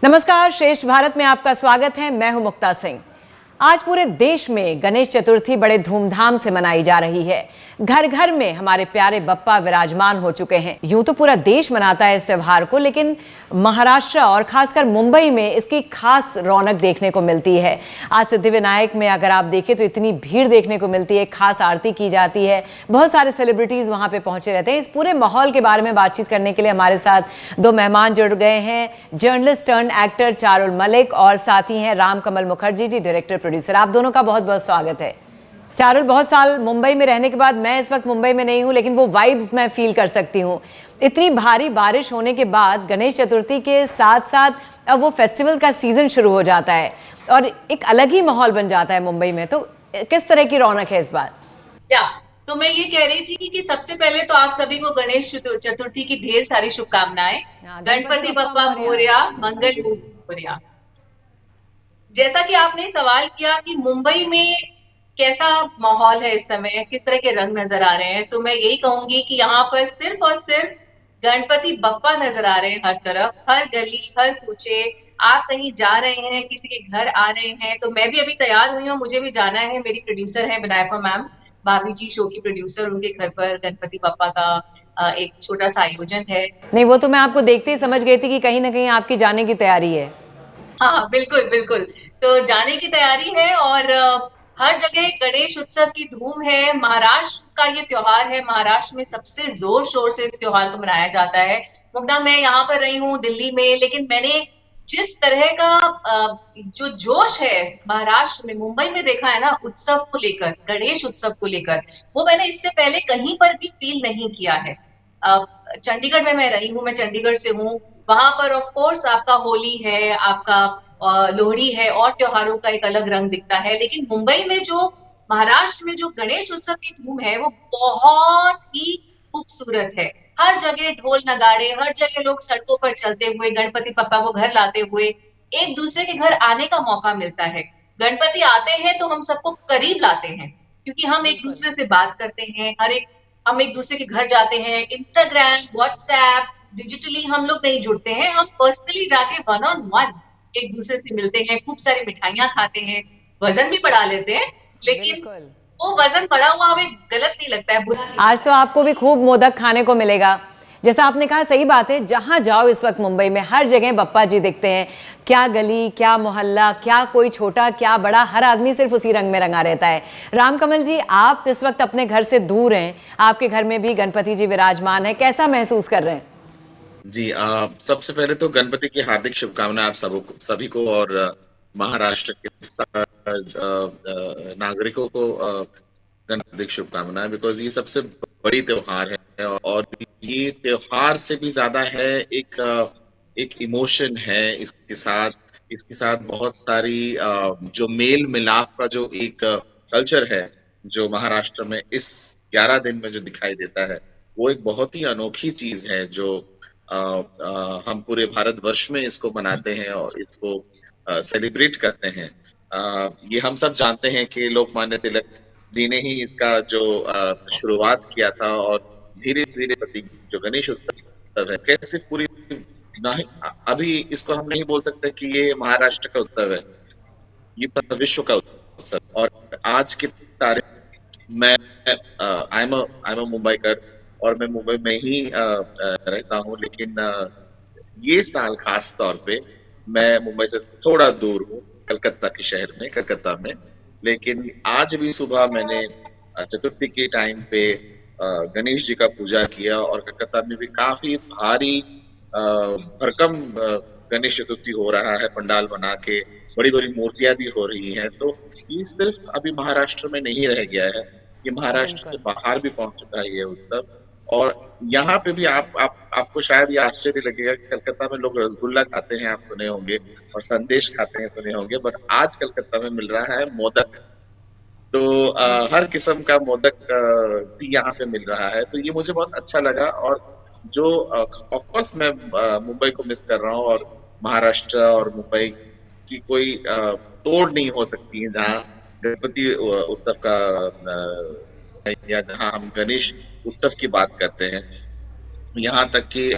नमस्कार, श्रेष्ठ भारत में आपका स्वागत है। मैं हूं मुक्ता सिंह। आज पूरे देश में गणेश चतुर्थी बड़े धूमधाम से मनाई जा रही है। घर घर में हमारे प्यारे बप्पा विराजमान हो चुके हैं। यूं तो पूरा देश मनाता है इस त्योहार को, लेकिन महाराष्ट्र और खासकर मुंबई में इसकी खास रौनक देखने को मिलती है। आज सिद्धिविनायक में अगर आप देखें तो इतनी भीड़ देखने को मिलती है, खास आरती की जाती है, बहुत सारे सेलिब्रिटीज वहां पे पहुंचे रहते हैं। इस पूरे माहौल के बारे में बातचीत करने के लिए हमारे साथ दो मेहमान जुड़ गए हैं, journalist turn actor Charul Malik और साथ ही हैं राम कमल मुखर्जी जी, डायरेक्टर प्रोड्यूसर। आप दोनों का बहुत बहुत स्वागत है। चारुल, बहुत साल मुंबई में रहने के बाद, मैं इस वक्त मुंबई में नहीं हूं, लेकिन वो वाइब्स मैं फील कर सकती हूं। इतनी भारी बारिश होने के बाद गणेश चतुर्थी के साथ साथ अब वो फेस्टिवल का सीजन शुरू हो जाता है और एक अलग ही माहौल बन जाता है मुंबई में। तो किस तरह की रौनक है इस बार? तो मैं ये कह रही थी कि सबसे पहले तो आप सभी को गणेश चतुर्थी की ढेर सारी शुभकामनाएं। गणपति बप्पा मोरया, मंगल मोरया। जैसा कि आपने सवाल किया कि मुंबई में कैसा माहौल है इस समय, किस तरह के रंग नजर आ रहे हैं, तो मैं यही कहूंगी कि यहाँ पर सिर्फ और सिर्फ गणपति बप्पा नजर आ रहे हैं। हर तरफ, हर गली, हर कूचे, आप कहीं जा रहे हैं, किसी के घर आ रहे हैं। तो मैं भी अभी तैयार हुई हूँ, मुझे भी जाना है। मेरी प्रोड्यूसर है विनायका मैम, भाभी जी शो की प्रोड्यूसर, उनके घर पर गणपति बप्पा का एक छोटा सा आयोजन है। नहीं, वो तो मैं आपको देखते ही समझ गई थी कि कहीं ना कहीं आपकी जाने की तैयारी है। हाँ, बिल्कुल बिल्कुल। तो जाने की तैयारी है और हर जगह गणेश उत्सव की धूम है। महाराष्ट्र का ये त्योहार है, महाराष्ट्र में सबसे जोर शोर से इस त्योहार को मनाया जाता है। मुग्धा, मैं यहाँ पर रही हूँ दिल्ली में, लेकिन मैंने जिस तरह का जो जोश है महाराष्ट्र में, मुंबई में देखा है ना, उत्सव को लेकर, गणेश उत्सव को लेकर, वो मैंने इससे पहले कहीं पर भी फील नहीं किया है। चंडीगढ़ में मैं रही हूँ, मैं चंडीगढ़ से हूँ। वहां पर ऑफ कोर्स आपका होली है, आपका लोहड़ी है और त्योहारों का एक अलग रंग दिखता है। लेकिन मुंबई में जो, महाराष्ट्र में जो गणेश उत्सव की धूम है, वो बहुत ही खूबसूरत है। हर जगह ढोल नगाड़े, हर जगह लोग सड़कों पर चलते हुए गणपति बप्पा को घर लाते हुए, एक दूसरे के घर आने का मौका मिलता है। गणपति आते हैं तो हम सबको करीब लाते हैं, क्योंकि हम एक दूसरे से बात करते हैं। हम एक दूसरे के घर जाते हैं। इंस्टाग्राम, व्हाट्सएप, डिजिटली हम लोग नहीं जुड़ते हैं, हम पर्सनली जाके वन ऑन वन एक दूसरे से मिलते हैं, खूब सारी मिठाइयां खाते हैं, वजन भी बढ़ा लेते हैं, लेकिन वो वजन बढ़ा हुआ हमें गलत नहीं लगता है, बुरा नहीं। आज तो आपको भी खूब मोदक खाने को मिलेगा। जैसा आपने कहा, सही बात है, जहां जाओ इस वक्त मुंबई में हर जगह बप्पा जी दिखते हैं। क्या गली, क्या मोहल्ला, क्या कोई छोटा, क्या बड़ा, हर आदमी सिर्फ उसी रंग में रंगा रहता है। राम कमल जी, आप इस वक्त अपने घर से दूर हैं, आपके घर में भी गणपति जी विराजमान है, कैसा महसूस कर रहे हैं? जी, सबसे पहले तो गणपति की हार्दिक शुभकामनाएं आप सभी को और महाराष्ट्र के नागरिकों को हार्दिक शुभकामनाएं, बिकॉज ये सबसे बड़ी त्योहार है और ये त्योहार से भी ज्यादा है, एक इमोशन है इसके साथ बहुत सारी जो मेल मिलाप का जो एक कल्चर है, जो महाराष्ट्र में इस 11 दिन में जो दिखाई देता है, वो एक बहुत ही अनोखी चीज है जो हम पूरे भारतवर्ष में इसको मनाते हैं और इसको सेलिब्रेट करते हैं। ये हम सब जानते हैं कि लोकमान्य तिलक जी ने ही इसका जो शुरुआत किया था और धीरे धीरे जो गणेश उत्सव है, कैसे पूरी नहीं, अभी इसको हम नहीं बोल सकते कि ये महाराष्ट्र का उत्सव है, ये विश्व का उत्सव। और आज की तारीख में आई एम मुंबईकर और मैं मुंबई में ही रहता हूँ, लेकिन ये साल खास तौर पे मैं मुंबई से थोड़ा दूर हूँ, कलकत्ता के शहर में, कलकत्ता में। लेकिन आज भी सुबह मैंने चतुर्थी के टाइम पे गणेश जी का पूजा किया और कलकत्ता में भी काफी भारी भरकम गणेश चतुर्थी हो रहा है, पंडाल बना के बड़ी बड़ी मूर्तियां भी हो रही हैं। तो ये सिर्फ अभी महाराष्ट्र में नहीं रह गया है, ये महाराष्ट्र के बाहर भी पहुंच चुका है ये उत्सव। और यहाँ पे भी आपको शायद ये आश्चर्य लगेगा कि कलकत्ता में लोग रसगुल्ला खाते हैं, आप सुने होंगे, और संदेश खाते हैं, सुने होंगे, बट आज कलकत्ता में मिल रहा है मोदक। तो हर किस्म का मोदक भी यहाँ पे मिल रहा है, तो ये मुझे बहुत अच्छा लगा। और जो ऑफकोर्स मैं मुंबई को मिस कर रहा हूँ और महाराष्ट्र और मुंबई की कोई तोड़ नहीं हो सकती है जहाँ गणपति उत्सव का या जहाँ हम गणेश उत्सव की बात करते हैं। यहाँ तक कि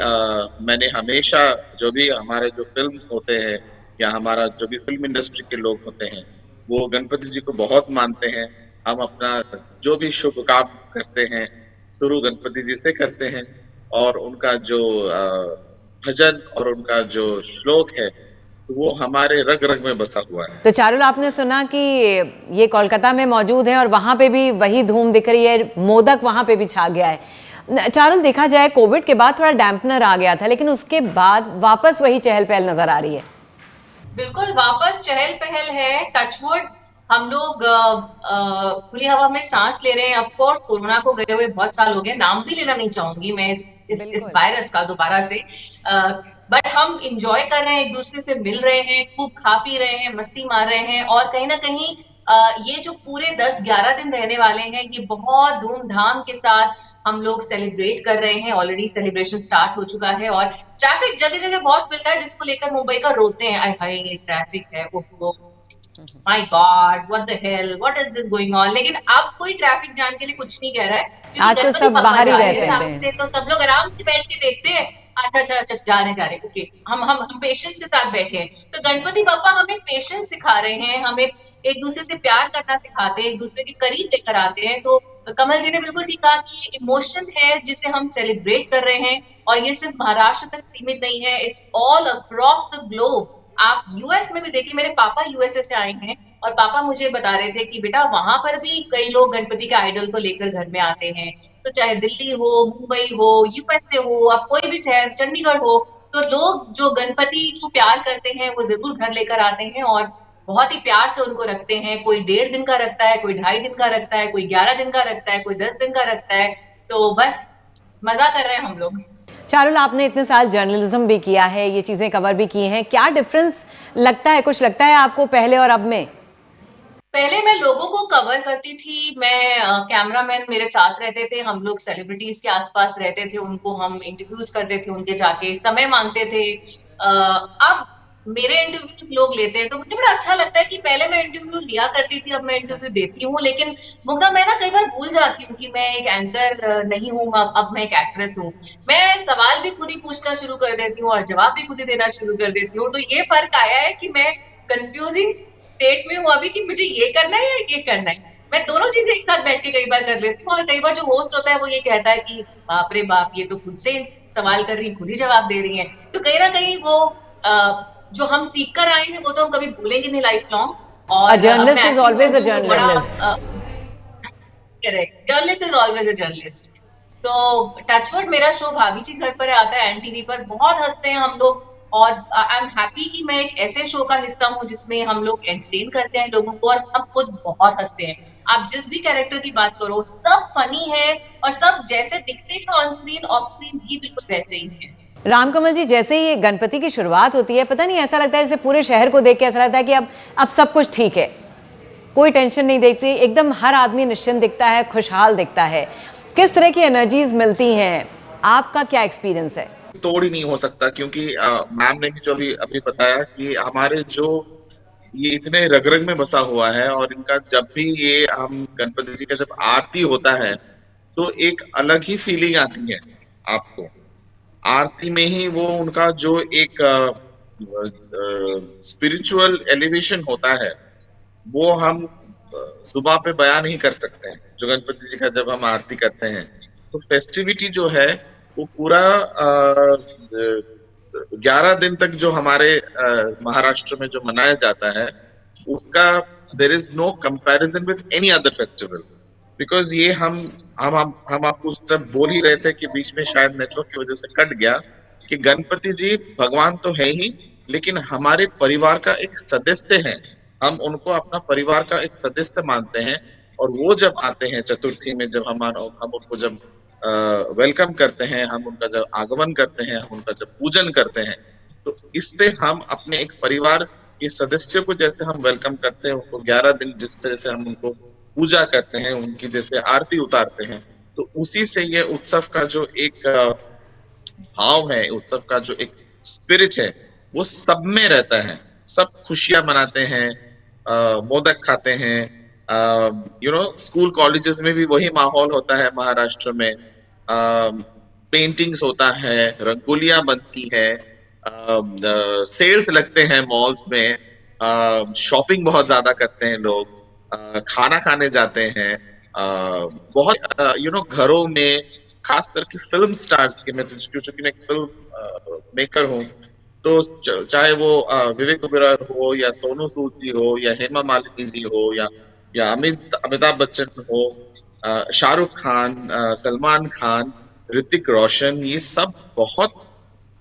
मैंने हमेशा जो भी हमारे जो फिल्म होते हैं या हमारा जो भी फिल्म इंडस्ट्री के लोग होते हैं वो गणपति जी को बहुत मानते हैं। हम अपना जो भी शुभ काम करते हैं शुरू गणपति जी से करते हैं और उनका जो भजन और उनका जो श्लोक है तो वो हमारे रग रग में बसा हुआ है। तो चारुल, आपने सुना कि ये कोलकाता में मौजूद है और वहां पे भी वही धूम दिख रही है, मोदक वहां पे भी छा गया है। चारुल, देखा जाए कोविड के बाद थोड़ा डैम्पनर आ गया था, लेकिन उसके बाद वापस वही चहल पहल नजर आ रही है। बिल्कुल वापस चहल पहल है। टचवुड हम लोग खुली हवा में सांस ले रहे हैं। ऑफकोर्स कोरोना को गए हुए बहुत साल हो गए, नाम भी लेना नहीं चाहूंगी मैं इस वायरस का दोबारा से, बट हम इंजॉय कर रहे हैं, एक दूसरे से मिल रहे हैं, खूब खा पी रहे हैं, मस्ती मार रहे हैं और कहीं ना कहीं ये जो पूरे 10-11 दिन रहने वाले हैं ये बहुत धूमधाम के साथ हम लोग सेलिब्रेट कर रहे हैं। ऑलरेडी सेलिब्रेशन स्टार्ट हो चुका है और ट्रैफिक जगह जगह बहुत मिलता है जिसको लेकर मुंबई का रोते हैं, आय हाय ये ट्रैफिक है, my God what the hell what is this going on. लेकिन अब कोई ट्रैफिक जाम के लिए कुछ नहीं कह रहा है, आज तो सब बाहर ही रहते हैं, तो सब लोग आराम से बैठ के देखते हैं। अच्छा जा रहे ओके, हम पेशेंस के साथ बैठे हैं। तो गणपति बापा हमें पेशेंस सिखा रहे हैं, हमें एक दूसरे से प्यार करना सिखाते हैं, एक दूसरे के करीब लेकर आते हैं। तो कमल जी ने बिल्कुल ठीक कहा कि ये इमोशन है जिसे हम सेलिब्रेट कर रहे हैं और ये सिर्फ महाराष्ट्र तक सीमित नहीं है, it's all across the globe. आप यूएस में भी देखिए, मेरे पापा यूएसए से आए हैं और पापा मुझे बता रहे थे कि बेटा वहां पर भी कई लोग गणपति के आइडल को लेकर घर में आते हैं। तो चाहे दिल्ली हो, मुंबई हो, यूएसए हो, आप कोई भी शहर, चंडीगढ़ हो, तो लोग जो गणपति को प्यार करते हैं वो जरूर घर लेकर आते हैं और बहुत ही प्यार से उनको रखते हैं। कोई 1.5 दिन का रखता है, कोई 2.5 दिन का रखता है, कोई 11 दिन का रखता है, कोई 10 दिन का रखता है। तो बस मजा कर रहे हैं हम लोग। चारुल, आपने इतने साल जर्नलिज्म भी किया है, ये चीजें कवर भी की हैं, क्या डिफरेंस लगता है, कुछ लगता है आपको पहले और अब में? पहले मैं लोगों को कवर करती थी, मैं कैमरामैन मेरे साथ रहते थे, हम लोग सेलिब्रिटीज के आसपास रहते थे, उनको हम इंटरव्यूज करते थे, उनके जाके समय मांगते थे। अब मेरे इंटरव्यू लोग लेते हैं तो मुझे बड़ा अच्छा लगता है कि पहले मैं इंटरव्यू लिया करती थी, अब मैं इंटरव्यू देती हूँ। लेकिन मुग्धा, मैं ना कई बार भूल जाती हूँ कि मैं एक एंकर नहीं हूँ, अब मैं एक एक्ट्रेस हूँ। मैं सवाल भी खुद ही पूछना शुरू कर देती हूँ और जवाब भी खुद ही देना शुरू कर देती हूँ। तो ये फर्क आया है कि मैं कंफ्यूजिंग स्टेट में हूँ अभी कि मुझे ये करना है या ये करना है। मैं दोनों चीजें एक साथ बैठ के कई बार कर लेती हूँ और कई बार जो होस्ट होता है वो ये कहता है कि बाप रे बाप, ये तो खुद से सवाल कर रही, खुद ही जवाब दे रही है। तो कहीं ना कहीं वो जो हम सीख कर आए हैं वो तो हम कभी भूलेंगे नहीं लाइफ लॉन्ग। और journalist is always a journalist. Correct, journalist is always a journalist. So touchwood मेरा शो भाभी जी घर पर आता है एनटीवी पर, बहुत हंसते हैं हम लोग और आई एम हैप्पी कि मैं एक ऐसे शो का हिस्सा हूँ जिसमें हम लोग एंटरटेन करते हैं लोगों को और हम खुद बहुत हंसते हैं। आप जिस भी कैरेक्टर की बात करो सब फनी है और सब जैसे दिखते हैं ऑन स्क्रीन ऑफ स्क्रीन भी बिल्कुल वैसे ही है। रामकमल जी, जैसे ही गणपति की शुरुआत होती है, पता नहीं ऐसा लगता है जैसे पूरे शहर को देख के ऐसा लगता है कि अब सब कुछ ठीक है, कोई टेंशन नहीं देखती, एकदम हर आदमी निश्चिंत दिखता है, खुशहाल दिखता है। किस तरह की एनर्जीज मिलती हैं, आपका क्या एक्सपीरियंस है? तोड़ ही नहीं हो सकता क्योंकि मैम ने भी जो अभी बताया कि हमारे जो ये इतने रग रग में बसा हुआ है और इनका जब भी ये हम गणपति जी का जब आरती होता है तो एक अलग ही फीलिंग आती है आपको। आरती में ही वो उनका जो एक स्पिरिचुअल एलिवेशन होता है वो हम सुबह पे बयां नहीं कर सकते हैं। जो गणपति जी का जब हम आरती करते हैं तो फेस्टिविटी जो है वो पूरा 11 दिन तक जो हमारे महाराष्ट्र में जो मनाया जाता है उसका there is no comparison with any other festival. Because ये हम आपको उस तरफ बोल ही रहे थे कि बीच में शायद नेटवर्क की वजह से कट गया कि गणपति जी भगवान तो है ही लेकिन हमारे परिवार का एक सदस्य है। हम उनको अपना परिवार का एक सदस्य मानते हैं और वो जब आते हैं चतुर्थी में, जब हम उनको जब वेलकम करते हैं, हम उनका जब आगमन करते हैं, हम उनका जब पूजन करते हैं, तो इससे हम अपने एक परिवार के सदस्य को जैसे हम वेलकम करते हैं, उनको 11 दिन जिस तरह से हम उनको पूजा करते हैं, उनकी जैसे आरती उतारते हैं, तो उसी से ये उत्सव का जो एक भाव है, उत्सव का जो एक स्पिरिट है वो सब में रहता है। सब खुशियां मनाते हैं, मोदक खाते हैं, स्कूल कॉलेजेस में भी वही माहौल होता है महाराष्ट्र में। पेंटिंग्स होता है, रंगोलियां बनती है, सेल्स लगते हैं मॉल्स में, शॉपिंग बहुत ज्यादा करते हैं लोग, खाना खाने जाते हैं, बहुत घरों में खास करके फिल्म स्टार्स के, मैं चूंकि मैं फिल्म मेकर हूँ, तो चाहे वो विवेक ओबेरॉय हो या सोनू सूद जी हो या हेमा मालिनी जी हो या अमिताभ बच्चन हो, शाहरुख खान, सलमान खान, ऋतिक रोशन, ये सब बहुत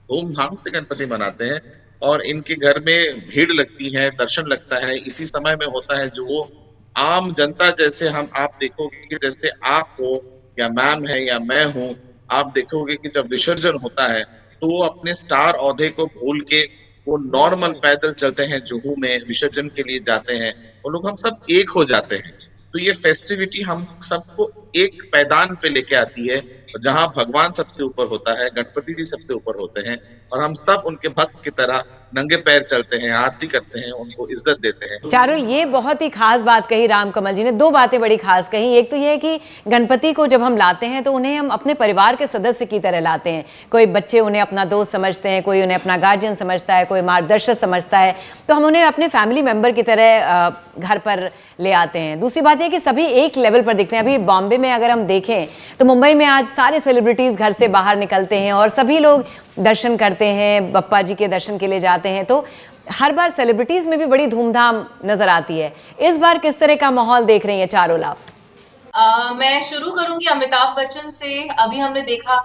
धूमधाम से गणपति मनाते हैं और इनके घर में भीड़ लगती है, दर्शन लगता है। इसी समय में होता है जो वो आम जनता, जैसे आप देखोगे कि जैसे आप हो या मैम है या मैं हूँ, आप देखोगे कि जब विसर्जन होता है तो वो अपने स्टार औहदे को भूल के वो नॉर्मल पैदल चलते हैं, जुहू में विसर्जन के लिए जाते हैं, वो लोग हम सब एक हो जाते हैं। तो ये फेस्टिविटी हम सबको एक पैदान पे लेके आती है, जहां भगवान सबसे ऊपर होता है, गणपति जी सबसे ऊपर होते हैं और हम सब उनके भक्त की तरह नंगे पैर चलते हैं, आरती करते हैं, उनको इज्जत देते हैं। चारुल, ये बहुत ही खास बात कही राम कमल जी ने। दो बातें बड़ी खास कही। एक तो ये है कि गणपति को जब हम लाते हैं तो उन्हें हम अपने परिवार के सदस्य की तरह लाते हैं। कोई बच्चे उन्हें अपना दोस्त समझते हैं, कोई उन्हें अपना गार्जियन समझता है, कोई मार्गदर्शक समझता है, तो हम उन्हें अपने फैमिली मेम्बर की तरह घर पर ले आते हैं। दूसरी बात यह कि सभी एक लेवल पर दिखते हैं। अभी बॉम्बे में अगर हम देखें तो मुंबई में आज सारे सेलिब्रिटीज़ घर से बाहर निकलते हैं और सभी लोग दर्शन करते हैं, बप्पा जी के दर्शन के लिए जाते हैं। तो हर बार सेलिब्रिटीज़ में भी बड़ी धूमधाम नजर आती है। इस बार किस तरह का माहौल देख रही हैं चारों आप? मैं शुरू करूंगी अमिताभ बच्चन से। अभी हमने देखा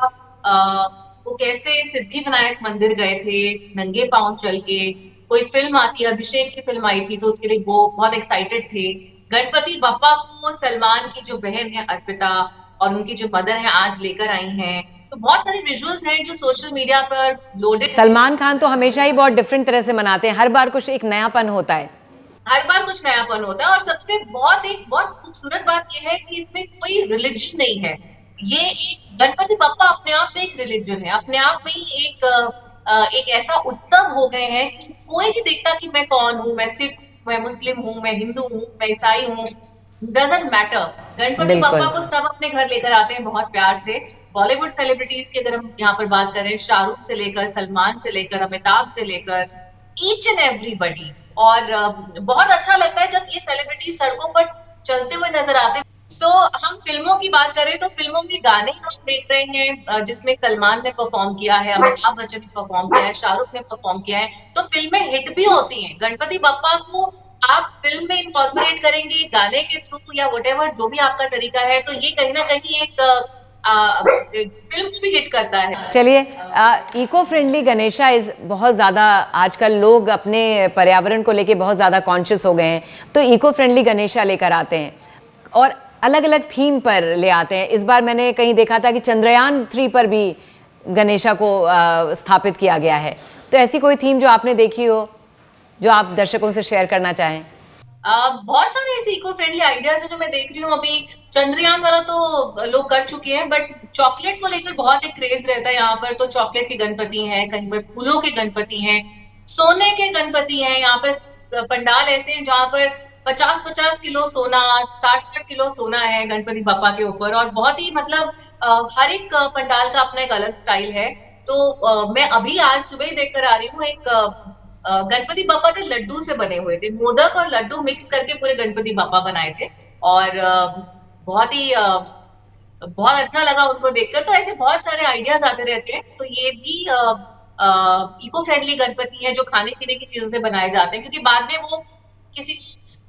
वो कैसे सिद्धिविनायक मंदिर गए थे नंगे पांव चल के। कोई फिल्म आती है, अभिषेक की फिल्म आई थी, तो उसके लिए वो बहुत एक्साइटेड थे। गणपति बप्पा को सलमान की जो बहन है अर्पिता और उनकी जो मदर है आज लेकर आई हैं। तो बहुत सारे विजुअल्स हैं जो सोशल मीडिया पर लोडेड। सलमान खान तो हमेशा ही बहुत डिफरेंट तरह से मनाते हैं, हर बार कुछ एक नयापन होता है। हर बार कुछ नयापन होता है और सबसे बहुत खूबसूरत बात यह है कि इसमें कोई रिलीजन नहीं है। ये एक गणपति बप्पा अपने आप में एक रिलीजन है, अपने आप में ही एक ऐसा उत्सव हो गए हैं कि कोई नहीं देखता कि मैं कौन हूँ, मैं सिख, मैं मुस्लिम हूँ, मैं हिंदू हूँ, मैं ईसाई हूँ, डजंट मैटर। गणपति बप्पा को सब अपने घर लेकर आते हैं बहुत प्यार से। बॉलीवुड सेलिब्रिटीज की अगर हम यहाँ पर बात करें, शाहरुख से लेकर, सलमान से लेकर, अमिताभ से लेकर, ईच एंड एवरीबडी। और बहुत अच्छा लगता है जब ये सेलिब्रिटी सड़कों पर चलते हुए नजर आते हैं। तो हम फिल्मों की बात करें तो फिल्मों के गाने हम देख रहे हैं जिसमें सलमान ने परफॉर्म किया है, अमिताभ बच्चन ने परफॉर्म किया है, शाहरुख ने परफॉर्म किया है। तो फिल्में हिट भी होती हैं। गणपति बप्पा को आप फिल्म में इनकॉर्पोरेट करेंगे गाने के थ्रू या व्हाटएवर जो भी आपका तरीका है, तो ये कहीं ना कहीं एक फिल्म भी हिट करता है। चलिए, इको फ्रेंडली गणेशा इज बहुत ज़्यादा आजकल लोग अपने पर्यावरण को लेके बहुत ज़्यादा कॉन्शियस हो गए हैं, तो इको फ्रेंडली गणेशा लेकर आते हैं और अलग अलग थीम पर ले आते हैं। इस बार मैंने कहीं देखा था कि चंद्रयान 3 पर भी गणेशा को स्थापित किया गया है। तो ऐसी कोई थीम जो आपने देखी हो जो आप दर्शकों से शेयर करना चाहें? बहुत सारे ऐसे इको फ्रेंडली आइडियाज जो मैं देख रही हूँ। अभी चंद्रयान वाला तो लोग कर चुके हैं, बट चॉकलेट को लेकर बहुत एक क्रेज रहता है यहाँ पर। तो चॉकलेट के गणपति हैं, कहीं पर फूलों के गणपति हैं, सोने के गणपति हैं। यहाँ पर पंडाल ऐसे हैं जहाँ पर 50-50 किलो सोना, 60-60 किलो सोना है गणपति बप्पा के ऊपर। और बहुत ही मतलब हर एक पंडाल का अपना एक अलग स्टाइल है। तो मैं अभी आज सुबह ही देखकर आ रही हूँ, एक गणपति बप्पा के लड्डू से बने हुए थे, मोदक और लड्डू मिक्स करके पूरे गणपति बप्पा बनाए थे और बहुत अच्छा लगा उनको देखकर। तो ऐसे बहुत सारे आइडियाज आते रहते हैं। तो ये भी इको फ्रेंडली गणपति है जो खाने पीने की चीजों से बनाए जाते हैं, क्योंकि बाद में वो किसी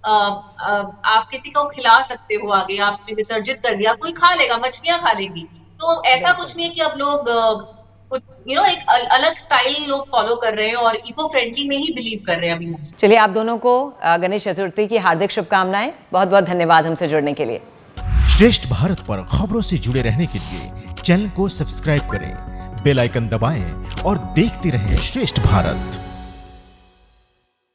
आप किसी को खिला सकते हो, आगे आपने विसर्जित कर दिया, कोई खा लेगा, मछलियां खा लेगी। तो ऐसा कुछ नहीं है कि अब लोग एक अलग स्टाइल लोग फॉलो कर रहे हैं और इको फ्रेंडली में ही बिलीव कर रहे हैं अभी। चलिए, आप दोनों को गणेश चतुर्थी की हार्दिक शुभकामनाएं। बहुत बहुत धन्यवाद हमसे जुड़ने के लिए। श्रेष्ठ भारत पर खबरों से जुड़े रहने के लिए चैनल को सब्सक्राइब करें, बेल आइकन दबाएं और देखते रहें श्रेष्ठ भारत।